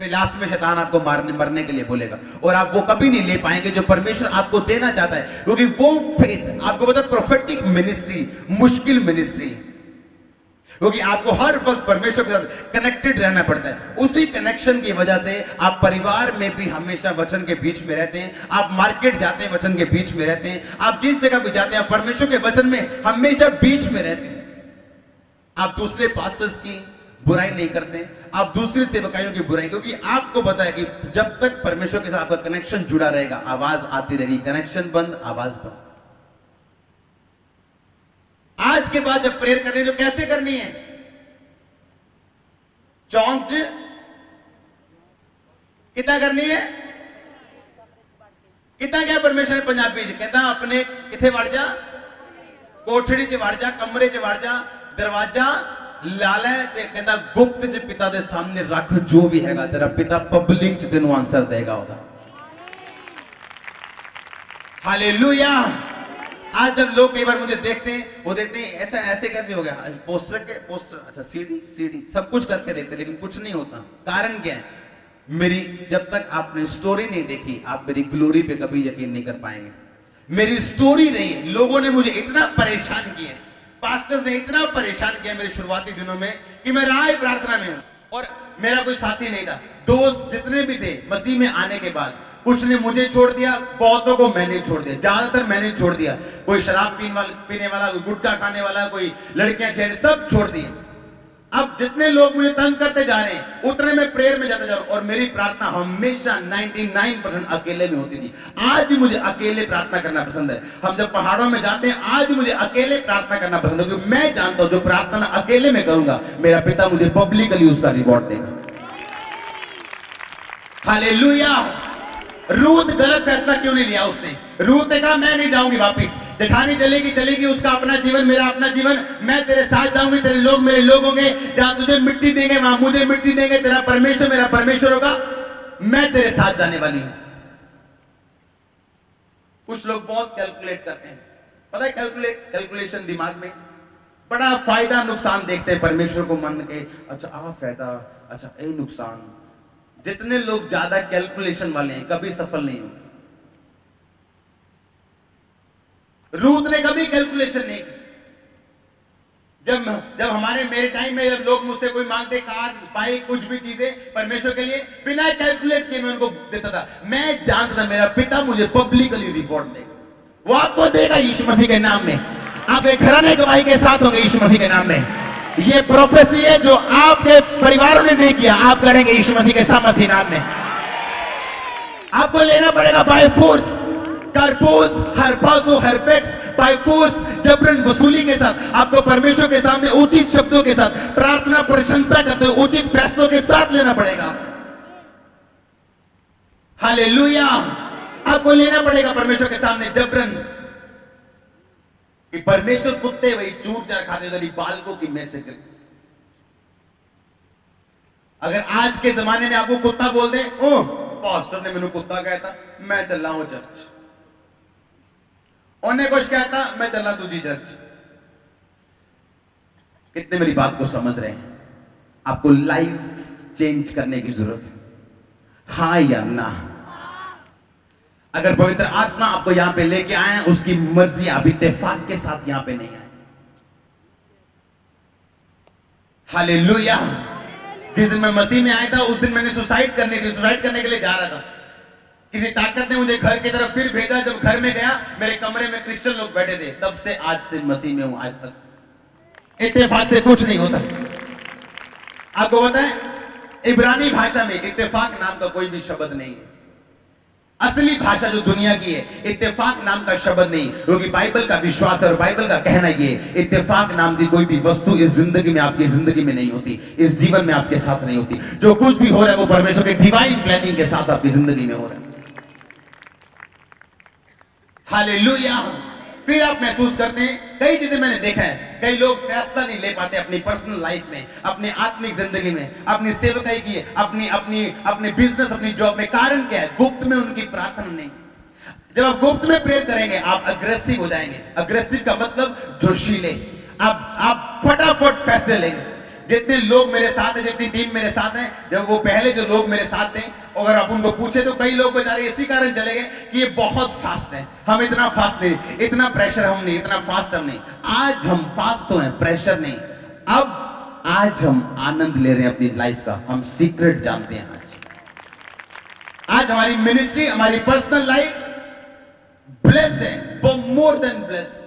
B: फिर लास्ट में शैतान आपको मरने के लिए बोलेगा, और आप वो कभी नहीं ले पाएंगे जो परमेश्वर आपको देना चाहता है, क्योंकि वो फेथ आपको पता है प्रोफेटिक मिनिस्ट्री मुश्किल मिनिस्ट्री, क्योंकि आपको हर वक्त परमेश्वर के साथ कनेक्टेड रहना पड़ता है। उसी कनेक्शन की वजह से आप परिवार में भी हमेशा वचन के बीच में रहते हैं, आप मार्केट जाते हैं वचन के बीच में रहते हैं, आप जिस जगह भी जाते हैं परमेश्वर के वचन में हमेशा बीच में रहते हैं। आप दूसरे पास्टर्स की बुराई नहीं करते, आप दूसरे सेवकाइयों की बुराई, क्योंकि आपको पता है कि जब तक परमेश्वर के साथ आपका कनेक्शन जुड़ा रहेगा, आवाज आती रहेगी। कनेक्शन बंद, आवाज बंद। आज के बाद जब प्रेयर करनी है तो कैसे करनी है? चौंक से कितना करनी है? कितना क्या परमेश्वर ने पंजाबी कहता अपने किथे वड़ जा, कोठड़ी च वड़ जा, कमरे च वड़ जा, दरवाजा ला लै ते कहता गुप्त च पिता दे सामने रख जो भी हैगा, तेरा पिता पब्लिक च तेनू आंसर देगा ओदा। हालेलुया। आज जब लोग कई बार मुझे देखते हैं, वो देखते हैं ऐसा ऐसे कैसे हो गया, पोस्टर अच्छा सीडी सब कुछ करके देखते, लेकिन कुछ नहीं होता। कारण क्या है? मेरी जब तक आपने स्टोरी नहीं देखी, आप मेरी ग्लोरी पे कभी यकीन नहीं कर पाएंगे। मेरी स्टोरी नहीं है। लोगों ने मुझे इतना परेशान किया, पास्टर्स ने इतना परेशान किया मेरे शुरुआती दिनों में कि मैं राह प्रार्थना में हूं, और मेरा कोई साथी नहीं था। दोस्त जितने भी थे मसीह में आने के बाद, कुछ ने मुझे छोड़ दिया, बहुतों को मैंने छोड़ दिया, ज्यादातर मैंने छोड़ दिया। कोई शराब पीने वाला, कोई गुटखा खाने वाला, कोई लड़कियां छेड़, सब छोड़ दिए। अब जितने लोग मुझे तंग करते जा रहे हैं, उतने मैं प्रेयर में जाता जा रहा हूं, और मेरी प्रार्थना हमेशा 99% अकेले में होती थी। आज भी मुझे अकेले प्रार्थना करना पसंद है। हम जब पहाड़ों में जाते हैं, आज भी मुझे अकेले प्रार्थना करना पसंद है, क्योंकि मैं जानता हूं जो प्रार्थना मैं अकेले में करूंगा, मेरा पिता मुझे पब्लिकली उसका रिवॉर्ड देगा। हालेलुया। रूथ गलत फैसला क्यों नहीं लिया उसने? रूथ ने कहा मैं नहीं जाऊंगी वापिस, जेठानी चलेगी चलेगी, उसका अपना जीवन, मेरा अपना जीवन। मैं तेरे साथ जाऊंगी, तेरे लोग मेरे लोग होंगे। जहां तुझे मिट्टी देंगे वहां मुझे मिट्टी देंगे। तेरा परमेश्वर मेरा परमेश्वर होगा, मैं तेरे साथ जाने वाली हूं। कुछ लोग बहुत कैलकुलेट करते हैं, पता है, कैलकुलेशन दिमाग में, बड़ा फायदा नुकसान देखते हैं परमेश्वर को मान के। अच्छा आ फायदा, अच्छा ए नुकसान। जितने लोग ज्यादा कैलकुलेशन वाले हैं कभी सफल नहीं हुए। रूथ ने कभी कैलकुलेशन नहीं की। जब हमारे मेरे टाइम में जब लोग मुझसे कोई मांगते, कार बाइक कुछ भी चीजें परमेश्वर के लिए, बिना कैलकुलेट किए मैं उनको देता था। मैं जानता था मेरा पिता मुझे पब्लिकली रिवॉर्ड देगा, वो आपको देगा यीशु मसीह के नाम में। आप एक घराने गवाही के साथ होंगे यीशु मसीह के नाम में। ये प्रोफेसी है जो आपके परिवारों ने नहीं किया, आप करेंगे यीशु मसीह के सामर्थ्य नाम में। आपको लेना पड़ेगा बाय फोर्स, कारपोस, हरपासो, हरपेक्स, बाय फोर्स, जबरन वसूली के साथ। आपको परमेश्वर के सामने उचित शब्दों के साथ, प्रार्थना प्रशंसा करते हुए उचित फैसलों के साथ लेना पड़ेगा। हालेलुया। आपको लेना पड़ेगा परमेश्वर के सामने जबरन, कि परमेश्वर कुत्ते वही चूर चार खाते तेरी बालकों की में से गिरते। अगर आज के जमाने में आपको कुत्ता बोल दे, ओह पास्टर ने मैंने कुत्ता कहता, मैं चल रहा हूं चर्च। उन्हें कुछ कहता, मैं चला तुझी चर्च। कितने मेरी बात को समझ रहे हैं? आपको लाइफ चेंज करने की जरूरत है, हाँ या ना। अगर पवित्र आत्मा आपको यहां पे लेके आए, उसकी मर्जी, आप इत्तेफाक के साथ यहां पे नहीं आए। हालेलुया। जिस दिन मैं मसीह में आया था उस दिन मैंने सुसाइड करने के लिए जा रहा था। किसी ताकत ने मुझे घर की तरफ फिर भेजा। जब घर में गया, मेरे कमरे में क्रिश्चियन लोग बैठे थे। तब से आज से मसीह में हूं, आज तक इत्तेफाक से कुछ नहीं होता। आपको पता है, इब्रानी भाषा में इत्तेफाक नाम का कोई भी शब्द नहीं है। असली भाषा जो दुनिया की है, इत्तेफाक नाम का शब्द नहीं, क्योंकि बाइबल का विश्वास है और बाइबल का कहना ये, इत्तेफाक नाम की कोई भी वस्तु इस जिंदगी में, आपकी जिंदगी में नहीं होती, इस जीवन में आपके साथ नहीं होती। जो कुछ भी हो रहा है वो परमेश्वर के डिवाइन प्लानिंग के साथ आपकी जिंदगी में हो रहा है। हालेलुया। फिर आप महसूस करते हैं, कई चीजें मैंने देखा है, कई लोग फैसला नहीं ले पाते अपनी पर्सनल लाइफ में, अपनी आत्मिक जिंदगी में, अपनी सेवकाई की, अपने बिजनेस, अपनी जॉब में। कारण क्या है? गुप्त में उनकी प्रार्थना नहीं। जब आप गुप्त में प्रेयर करेंगे, आप अग्रेसिव हो जाएंगे। अग्रेसिव का मतलब जोशीले। आप फटाफट फैसले लेंगे। जितने लोग मेरे साथ हैं, जितनी टीम मेरे साथ है, जब वो पहले जो लोग मेरे साथ थे, अगर आप उनको पूछे तो कई लोग बेचारे इसी कारण चले गए कि ये बहुत फास्ट है, हम इतना फास्ट नहीं, इतना प्रेशर हम नहीं, इतना फास्ट हम नहीं। आज हम फास्ट तो हैं, प्रेशर नहीं। अब आज हम आनंद ले रहे हैं अपनी लाइफ का, हम सीक्रेट जानते हैं। आज हमारी मिनिस्ट्री, हमारी पर्सनल लाइफ ब्लेस है, मोर देन ब्लेस।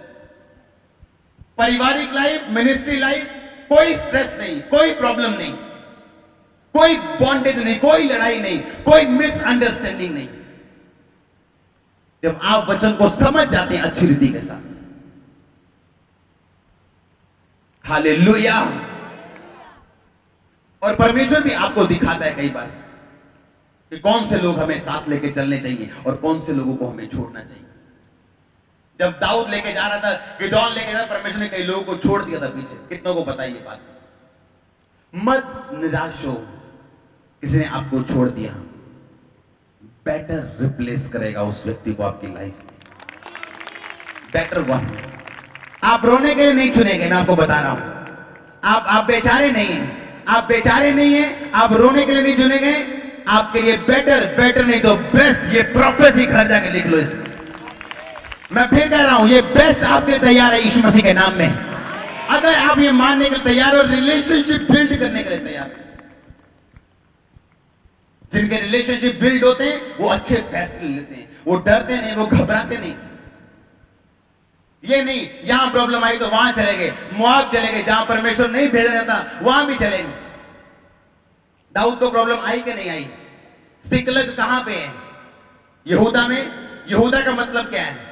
B: पारिवारिक लाइफ, मिनिस्ट्री लाइफ, कोई स्ट्रेस नहीं, कोई प्रॉब्लम नहीं, कोई बॉन्डेज नहीं, कोई लड़ाई नहीं, कोई मिसअंडरस्टैंडिंग नहीं। जब आप वचन को समझ जाते हैं अच्छी रीति के साथ। हालेलुया। और परमेश्वर भी आपको दिखाता है कई बार कि कौन से लोग हमें साथ लेके चलने चाहिए और कौन से लोगों को हमें छोड़ना चाहिए। जब दाऊद लेके जा रहा था, गिदौन लेके जा, परमेश्वर ने कई लोगों को छोड़ दिया था पीछे। कितनों को पता है ये बात? मत निराश हो, किसी ने आपको छोड़ दिया, बेटर रिप्लेस करेगा उस व्यक्ति को आपकी लाइफ में। Better one. आप रोने के लिए नहीं चुनेंगे, मैं आपको बता रहा हूं। आप बेचारे नहीं हैं, आप बेचारे नहीं हैं, आप रोने के लिए नहीं चुनेंगे। आपके लिए बेटर नहीं तो बेस्ट, ये प्रोफेसी घर जाके लिख लो इसमें। मैं फिर कह रहा हूं, ये बेस्ट आपके लिए तैयार है यीशु मसीह के नाम में। अगर आप ये मानने के लिए तैयार हो, रिलेशनशिप बिल्ड करने के लिए तैयार है। जिनके रिलेशनशिप बिल्ड होते हैं वो अच्छे फैसले लेते हैं, वो डरते नहीं, वो घबराते नहीं। ये नहीं यहां प्रॉब्लम आई तो वहां चले गए, मोआब चले गए, जहां परमेश्वर नहीं भेजा जाता वहां भी चले गए। दाऊद को प्रॉब्लम आई कि नहीं आई? सिकलग कहां पे है? यहूदा में। यहूदा का मतलब क्या है?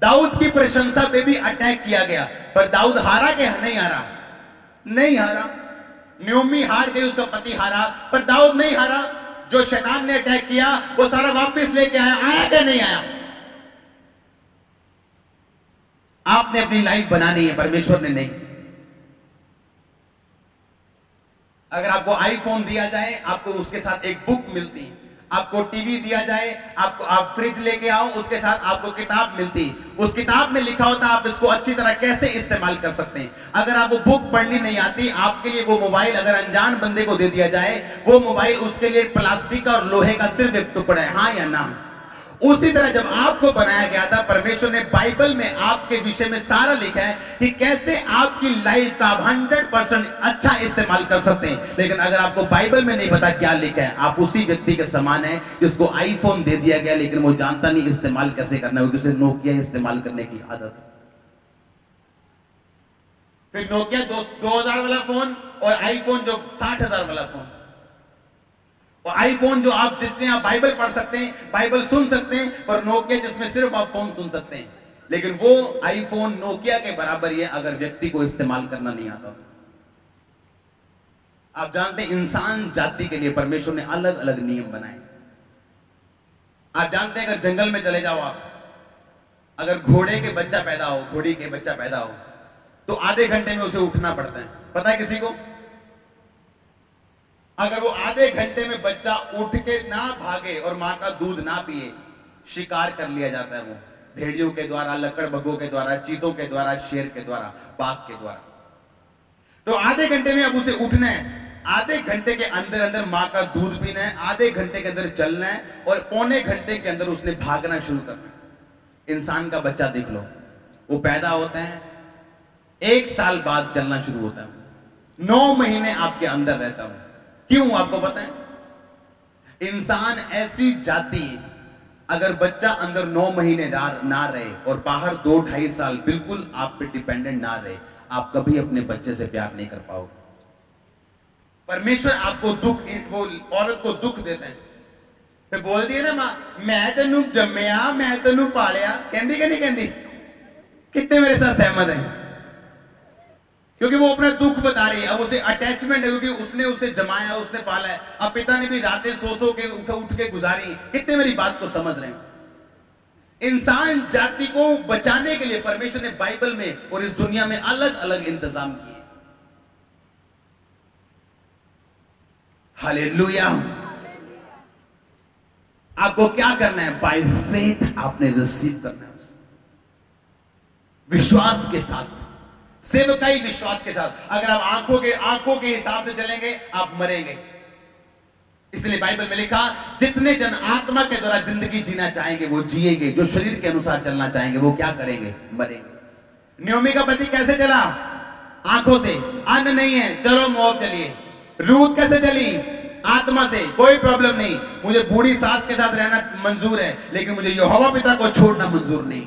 B: दाऊद की प्रशंसा पे भी अटैक किया गया, पर दाऊद हारा क्या? नहीं हारा, नहीं हारा। न्योमी हार गई, उसका पति हारा, पर दाऊद नहीं हारा। जो शैतान ने अटैक किया वो सारा वापस लेके आया क्या नहीं आया? आपने अपनी लाइफ बनानी है, परमेश्वर ने नहीं। अगर आपको आईफोन दिया जाए, आपको उसके साथ एक बुक मिलती, आपको टीवी दिया जाए, आपको आप फ्रिज लेके आओ, उसके साथ आपको किताब मिलती, उस किताब में लिखा होता आप इसको अच्छी तरह कैसे इस्तेमाल कर सकते हैं। अगर आपको बुक पढ़नी नहीं आती, आपके लिए वो मोबाइल अगर अनजान बंदे को दे दिया जाए, वो मोबाइल उसके लिए प्लास्टिक का और लोहे का सिर्फ एक टुकड़ा है, हाँ या ना। उसी तरह जब आपको बनाया गया था, परमेश्वर ने बाइबल में आपके विषय में सारा लिखा है कि कैसे आपकी लाइफ का आप 100% अच्छा इस्तेमाल कर सकते हैं। लेकिन अगर आपको बाइबल में नहीं पता क्या लिखा है, आप उसी व्यक्ति के समान है जिसको आईफोन दे दिया गया, लेकिन वो जानता नहीं इस्तेमाल कैसे करना है, उसे नोकिया इस्तेमाल करने की आदत। फिर नोकिया 2000 वाला फोन और आईफोन जो 60,000 वाला फोन, और आईफोन जो आप जिससे आप बाइबल पढ़ सकते हैं, बाइबल सुन सकते हैं, और नोकिया जिसमें सिर्फ आप फोन सुन सकते हैं। लेकिन वो आईफोन नोकिया के बराबर ही है अगर व्यक्ति को इस्तेमाल करना नहीं आता। आप जानते हैं इंसान जाति के लिए परमेश्वर ने अलग अलग नियम बनाए। आप जानते हैं अगर जंगल में चले जाओ आप, अगर घोड़े के बच्चा पैदा हो, घोड़ी के बच्चा पैदा हो, तो आधे घंटे में उसे उठना पड़ता है। पता है किसी को? अगर वो आधे घंटे में बच्चा उठ के ना भागे और मां का दूध ना पिए, शिकार कर लिया जाता है। वो भेड़ियों के द्वारा, लकड़बग्घों के द्वारा, चीतों के द्वारा, शेर के द्वारा, बाघ के द्वारा। तो आधे घंटे में अब उसे उठना है, आधे घंटे के अंदर अंदर मां का दूध पीना है, आधे घंटे के अंदर चलना है, और पौने घंटे के अंदर उसने भागना शुरू करना है। इंसान का बच्चा देख लो, वो पैदा होता है, 1 साल बाद चलना शुरू होता है, 9 महीने आपके अंदर रहता हूं। क्यों आपको पता है? इंसान ऐसी जाति, अगर बच्चा अंदर 9 महीने ना रहे और बाहर 2-2.5 साल बिल्कुल आप पे डिपेंडेंट ना रहे, आप कभी अपने बच्चे से प्यार नहीं कर पाओगे। परमेश्वर आपको दुख, वो औरत को दुख देते हैं, फिर बोलती है ना मां, मैं तेनू जम्मिया, मैं तेनू पालिया, कहती कि नहीं कहती? कितने मेरे साथ सहमत हैं? क्योंकि वो अपना दुख बता रही है, अब उसे अटैचमेंट है, क्योंकि उसने उसे जमाया, उसने पाला है। अब पिता ने भी रातें सो के उठ के गुजारी। कितने मेरी बात को समझ रहे हैं? इंसान जाति को बचाने के लिए परमेश्वर ने बाइबल में और इस दुनिया में अलग अलग इंतजाम किए। हालेलुया। आपको क्या करना है? बाय फेथ आपने रिसीव करना है, विश्वास के साथ, सेवकाई विश्वास के साथ। अगर आप आंखों के हिसाब से चलेंगे, आप मरेंगे। इसलिए बाइबल में लिखा, जितने जन आत्मा के द्वारा जिंदगी जीना चाहेंगे वो जिएंगे, जो शरीर के अनुसार चलना चाहेंगे वो क्या करेंगे? मरेंगे। नयोमी का पति कैसे चला? आंखों से, अन्न नहीं है, चलो मोब चलिए। रूत कैसे चली? आत्मा से, कोई प्रॉब्लम नहीं, मुझे बूढ़ी सास के साथ रहना मंजूर है, लेकिन मुझे यहोवा पिता को छोड़ना मंजूर नहीं।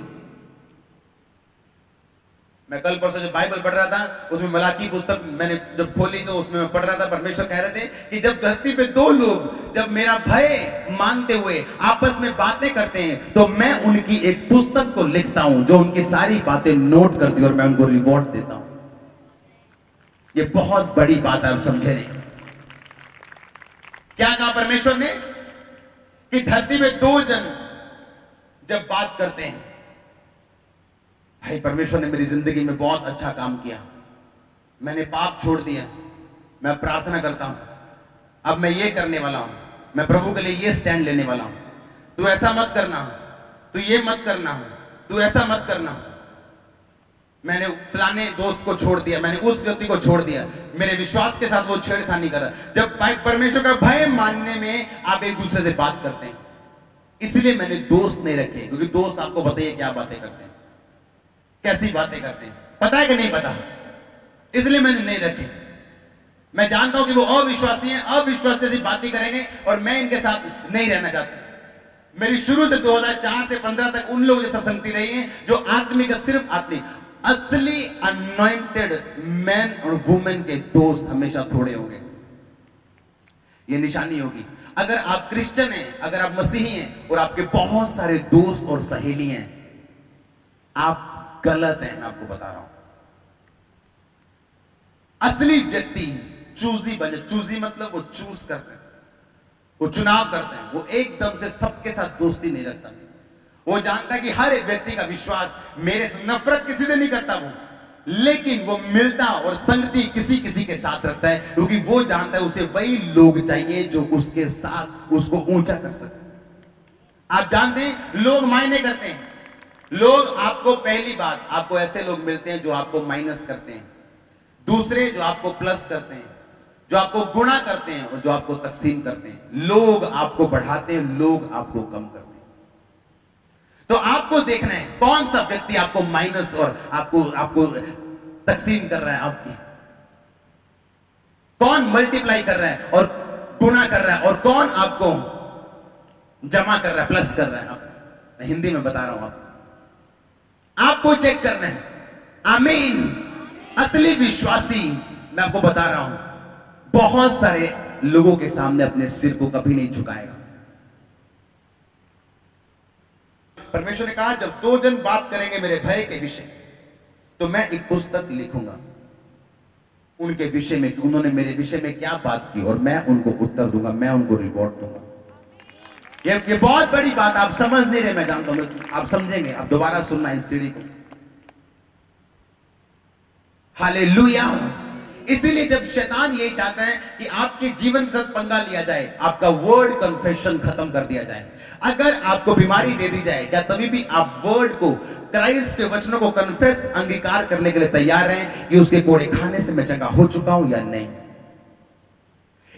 B: मैं कल परसों जब बाइबल पढ़ रहा था, उसमें मलाकी पुस्तक मैंने जब खोली तो उसमें मैं पढ़ रहा था, परमेश्वर कह रहे थे कि जब धरती पे 2 लोग जब मेरा भय मानते हुए आपस में बातें करते हैं, तो मैं उनकी एक पुस्तक को लिखता हूं जो उनकी सारी बातें नोट करती है और मैं उनको रिवॉर्ड देता हूं। ये बहुत बड़ी बात है, आप समझे नहीं? क्या कहा परमेश्वर ने? कि धरती में 2 जन जब बात करते हैं, भाई परमेश्वर ने मेरी जिंदगी में बहुत अच्छा काम किया, मैंने पाप छोड़ दिया, मैं प्रार्थना करता हूं, अब मैं ये करने वाला हूं, मैं प्रभु के लिए ये स्टैंड लेने वाला हूं, तू ऐसा मत करना, तू ये मत करना, तू ऐसा मत करना। मैंने फलाने दोस्त को छोड़ दिया, मैंने उस व्यक्ति को छोड़ दिया, मेरे विश्वास के साथ वो छेड़खानी कर रहा। जब परमेश्वर का भय मानने में आप एक दूसरे से बात करते हैं, इसलिए मैंने दोस्त नहीं रखे, क्योंकि दोस्त आपको पता है क्या बातें करते हैं, कैसी बातें करते हैं, पता है कि नहीं पता, इसलिए मैंने नहीं रखे। मैं जानता हूं कि वो अविश्वासी हैं, अविश्वासी से बातें करेंगे और मैं इनके साथ नहीं रहना चाहता। मेरी शुरू से 2004 से 15 तक उन लोगों जैसा संगति रही है जो आत्मिक, सिर्फ आत्मिक, असली अनॉइंटेड मैन और वुमेन के दोस्त हमेशा थोड़े होंगे। ये निशानी होगी। अगर आप क्रिश्चियन हैं, अगर आप मसीही हैं और आपके बहुत सारे दोस्त और सहेली हैं, आप गलत है। मैं आपको बता रहा हूं, असली व्यक्ति चूजी बने। चूजी मतलब वो चूज करते हैं, वो चुनाव करते हैं, वो एकदम से सबके साथ दोस्ती नहीं रखता। वो जानता है कि हर एक व्यक्ति का विश्वास मेरे से, नफरत किसी से नहीं करता वो, लेकिन वो मिलता और संगति किसी किसी के साथ रखता है, क्योंकि वो जानता है उसे वही लोग चाहिए जो उसके साथ उसको ऊंचा कर सके। आप जानते हैं लोग मायने करते हैं। लोग आपको, पहली बात, आपको ऐसे लोग मिलते हैं जो आपको माइनस करते हैं, दूसरे जो आपको प्लस करते हैं, जो आपको गुणा करते हैं और जो आपको तकसीम करते हैं। लोग आपको बढ़ाते हैं, लोग आपको कम करते हैं। तो आपको देखना है कौन सा व्यक्ति आपको माइनस और आपको तकसीम कर रहा है, आपकी कौन मल्टीप्लाई कर रहा है और गुणा कर रहा है, और कौन आपको जमा कर रहा है, प्लस कर रहा है। मैं हिंदी में बता रहा हूं, आपको चेक करना है। आमीन। असली विश्वासी, मैं आपको बता रहा हूं, बहुत सारे लोगों के सामने अपने सिर को कभी नहीं झुकाएगा। परमेश्वर ने कहा जब दो जन बात करेंगे मेरे भय के विषय, तो मैं एक पुस्तक लिखूंगा उनके विषय में, कि उन्होंने मेरे विषय में क्या बात की, और मैं उनको उत्तर दूंगा, मैं उनको रिपोर्ट दूंगा। ये बहुत बड़ी बात, आप समझ नहीं रहे, मैं जानता हूं, आप समझेंगे। आप दोबारा सुनना इस सीढ़ी को। हालेलुया। इसीलिए जब शैतान यही चाहता है कि आपके जीवन के साथ पंगा लिया जाए, आपका वर्ड कन्फेशन खत्म कर दिया जाए, अगर आपको बीमारी दे दी जाए, क्या तभी भी आप वर्ड को, क्राइस्ट के वचनों को कन्फेस, अंगीकार करने के लिए तैयार हैं कि उसके कोड़े खाने से मैं चंगा हो चुका हूं या नहीं?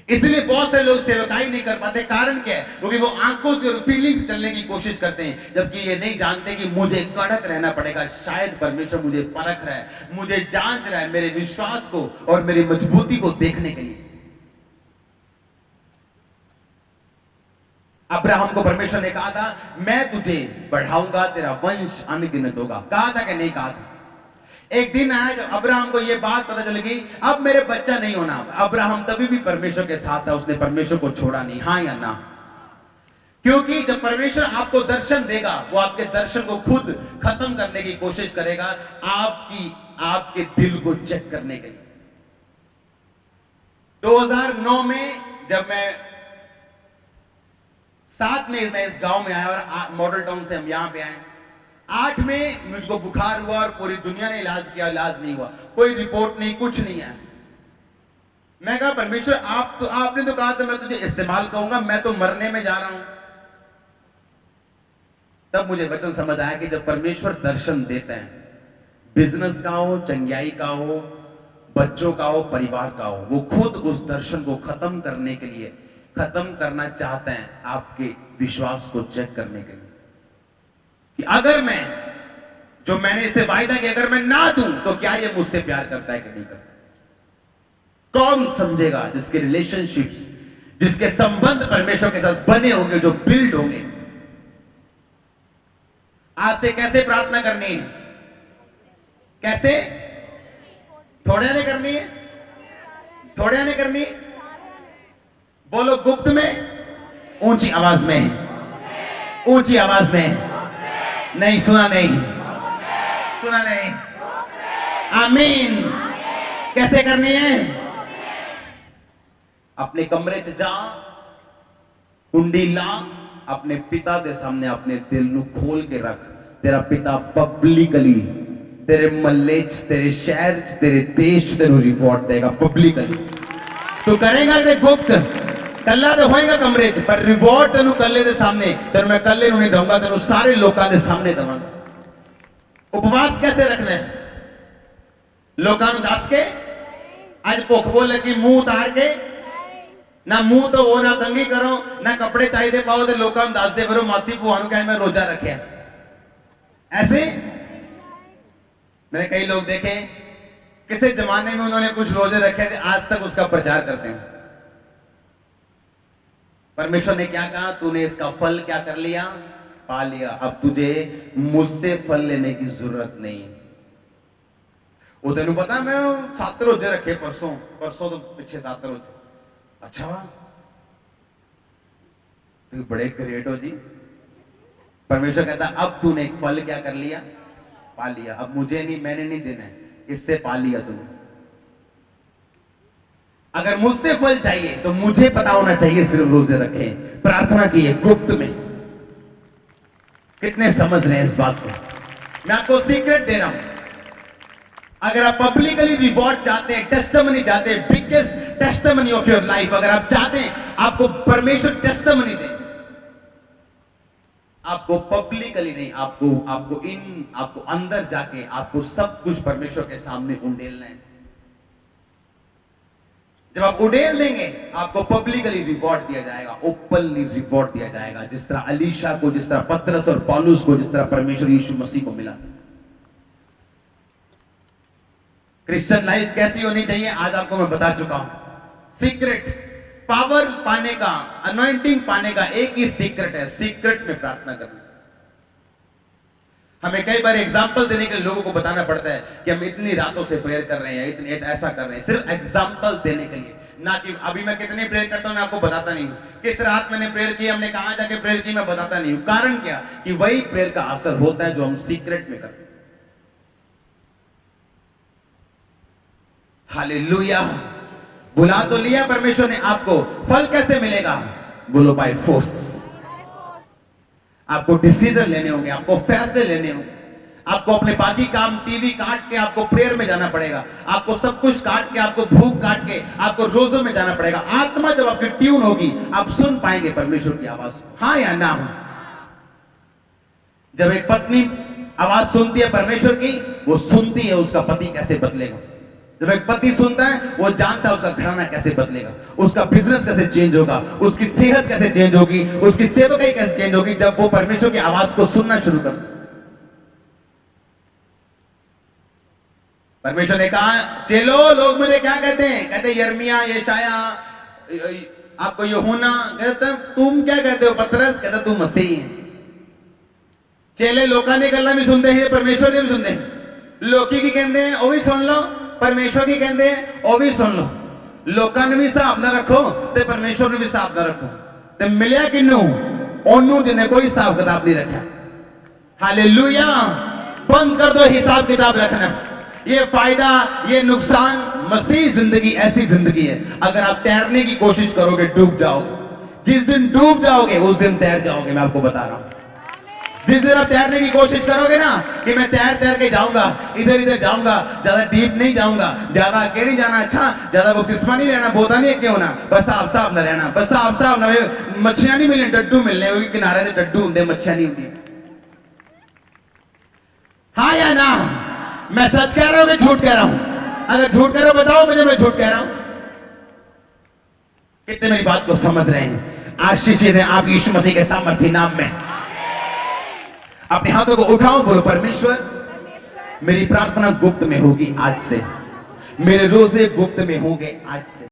B: इसलिए बहुत सारे लोग सेवकाई नहीं कर पाते। कारण क्या है? क्योंकि वो आंखों से और फीलिंग्स से चलने की कोशिश करते हैं, जबकि ये नहीं जानते कि मुझे कड़क रहना पड़ेगा। शायद परमेश्वर मुझे परख रहा है, मुझे जांच रहा है, मेरे विश्वास को और मेरी मजबूती को देखने के लिए। अब्राहम को परमेश्वर ने कहा था मैं तुझे बढ़ाऊंगा, तेरा वंश अनगिनत होगा। कहा था कि नहीं कहा था? एक दिन आया जब अब्राहम को यह बात पता चल गई, अब मेरे बच्चा नहीं होना। अब्राहम तभी भी परमेश्वर के साथ था, उसने परमेश्वर को छोड़ा नहीं। हाँ या ना? क्योंकि जब परमेश्वर आपको दर्शन देगा, वो आपके दर्शन को खुद खत्म करने की कोशिश करेगा, आपके दिल को चेक करने के लिए। 2009 में जब मैं 7 में मैं इस गांव में आया और मॉडल टाउन से हम यहां पे आए, 8 में मुझको बुखार हुआ और पूरी दुनिया ने इलाज किया, इलाज नहीं हुआ, कोई रिपोर्ट नहीं, कुछ नहीं आया। मैं कहा परमेश्वर आपने तो कहा था मैं तुझे इस्तेमाल करूंगा, मैं तो मरने में जा रहा हूं। तब मुझे वचन समझ आया कि जब परमेश्वर दर्शन देता है, बिजनेस का हो, चंगियाई का हो, बच्चों का हो, परिवार का हो, वो खुद उस दर्शन को खत्म करने के लिए, खत्म करना चाहते हैं आपके विश्वास को चेक करने के लिए, कि अगर मैंने इसे वायदा किया, अगर मैं ना दूं तो क्या ये मुझसे प्यार करता है कि नहीं करता? कौन समझेगा? जिसके रिलेशनशिप्स, जिसके संबंध परमेश्वर के साथ बने होंगे, जो बिल्ड होंगे। आज से कैसे प्रार्थना करनी है? कैसे? थोड़े ने करनी है, थोड़े ने करनी है। बोलो गुप्त में, ऊंची आवाज में, ऊंची आवाज में। नहीं सुना, नहीं सुना, नहीं। आमीन। कैसे करनी है? अपने कमरे से जा, कुंडी ला, अपने पिता के सामने अपने दिल को खोल के रख। तेरा पिता पब्लिकली तेरे मल्ले च, तेरे शहर च, तेरे देश च तेनू रिवॉर्ड देगा पब्लिकली। तू करेगा ते गुप्त, कल्ला तो होएगा कमरे च, पर रिवॉर्ड तेनू कल्ले दे सामने, तेनू मैं कल्ले नू नहीं दूंगा, तेनू सारे लोकां दे सामने दूंगा। उपवास कैसे रखना है? लोकां नू दस के, आज भुख बोल लगी, मुंह उतार के, ना मुंह तो वो, ना कंगी करो, ना कपड़े चाहिए पाओ, तो लोकां नू दस दे फिरो मासी भूआ नू कहे मैं रोजा रखिया। ऐसे मैंने कई लोग देखे, किसी जमाने में उन्होंने कुछ रोजे रखे थे, आज तक उसका प्रचार करते हैं। परमेश्वर ने क्या कहा? तूने इसका फल क्या कर लिया? पा लिया। अब तुझे मुझसे फल लेने की जरूरत नहीं। वो तेनू पता मैं 7 रोजे रखे परसों तो पिछे 7 रोजे। अच्छा, तू बड़े ग्रेट हो जी। परमेश्वर कहता अब तूने एक फल क्या कर लिया? पा लिया। अब मुझे नहीं, मैंने नहीं देना है, इससे पा लिया तूने। अगर मुझसे फल चाहिए तो मुझे पता होना चाहिए सिर्फ रोजे रखे, प्रार्थना की है गुप्त में। कितने समझ रहे हैं इस बात को? मैं आपको सीक्रेट दे रहा हूं, अगर आप पब्लिकली रिवॉर्ड चाहते हैं, टेस्टिमनी चाहते हैं, biggest testimony of your life, अगर आप चाहते हैं आपको परमेश्वर टेस्टिमनी दे, आपको पब्लिकली नहीं, आपको अंदर जाके आपको सब कुछ परमेश्वर के सामने उंडेलना है। जब आप उड़ेल देंगे आपको पब्लिकली रिवॉर्ड दिया जाएगा, ओपनली रिवॉर्ड दिया जाएगा, जिस तरह अलीशा को, जिस तरह पतरस और पौलुस को, जिस तरह परमेश्वर यीशु मसीह को मिला था। क्रिश्चियन लाइफ कैसी होनी चाहिए आज आपको मैं बता चुका हूं। सीक्रेट पावर पाने का, अनॉइंटिंग पाने का एक ही सीक्रेट है, सीक्रेट में प्रार्थना करना। हमें कई बार एग्जाम्पल देने के लिए लोगों को बताना पड़ता है कि हम इतनी रातों से प्रेयर कर रहे हैं, इतनी ऐसा कर रहे हैं, सिर्फ एग्जाम्पल देने के लिए, ना कि अभी मैं कितनी प्रेयर करता हूं मैं आपको बताता नहीं हूं, किस रात मैंने प्रेयर की, हमने कहां जाके प्रेयर की, मैं बताता नहीं हूं। कारण क्या? कि वही प्रेयर का असर होता है जो हम सीक्रेट में करते हैं। हालेलुया। बुला तो लिया परमेश्वर ने आपको, फल कैसे मिलेगा? बोलो बाय फोर्स। आपको डिसीजन लेने होंगे, आपको फैसले लेने होंगे, आपको अपने बाकी काम टीवी काट के आपको प्रेयर में जाना पड़ेगा, आपको सब कुछ काट के, आपको भूख काट के आपको रोजों में जाना पड़ेगा। आत्मा जब आपकी ट्यून होगी आप सुन पाएंगे परमेश्वर की आवाज, हां या ना हो। जब एक पत्नी आवाज सुनती है परमेश्वर की, वो सुनती है उसका पति कैसे बदलेगा। जब एक पति सुनता है वो जानता है उसका घराना कैसे बदलेगा, उसका बिजनेस कैसे चेंज होगा, उसकी सेहत कैसे चेंज होगी, उसकी सेवकाई कैसे चेंज होगी, जब वो परमेश्वर की आवाज को सुनना शुरू कर। परमेश्वर ने कहा, चलो लोग मुझे क्या कहते हैं? कहते यिर्मयाह, यशायाह, आपको यूहन्ना, कहते तुम क्या कहते हो पतरस? कहता तू मसीह है। चेले लोका ने गल्ला भी सुनते हैं, परमेश्वर ने भी सुनते हैं। लोकी की कहते हैं वो भी सुन लो, परमेश्वर की कहते हैं वो भी सुन लो। लोका ने भी हिसाब ना रखो ते परमेश्वर ने भी हिसाब ना रखो, ते मिलिया किन्नू ओनू जिन्हें कोई हिसाब किताब नहीं रखा। हालेलुया। बंद कर दो हिसाब किताब रखना। ये फायदा, ये नुकसान, मसीह जिंदगी ऐसी जिंदगी है, अगर आप तैरने की कोशिश करोगे डूब जाओगे। जिस दिन डूब जाओगे उस दिन तैर जाओगे, मैं आपको बता रहा हूं। जिस दिन आप तैरने की कोशिश करोगे ना कि मैं तैर तैर के जाऊंगा, इधर इधर जाऊंगा, ज्यादा डीप नहीं जाऊंगा, ज्यादा अकेले नहीं जाना, अच्छा ज्यादा बपतिस्मा नहीं लेना, बोता नहीं क्यों ना, बस साफ साफ ना रहना, बस साफ साफ ना, मच्छियां नहीं मिलने, डड्डू मिलने, क्योंकि किनारे से डड्डू होंगे, मच्छियां नहीं होती। हाँ या ना? मैं सच कह रहा हूं कि झूठ कह रहा हूं? अगर झूठ कह रहा हूं बताओ मुझे, मैं झूठ कह रहा हूं। कितने मेरी बात को समझ रहे हैं? आशीषित है आप यीशु मसीह के सामर्थी नाम में। अपने हाथों को उठाओ, बोलो परमेश्वर मेरी प्रार्थना गुप्त में होगी आज से, मेरे रोजे गुप्त में होंगे आज से।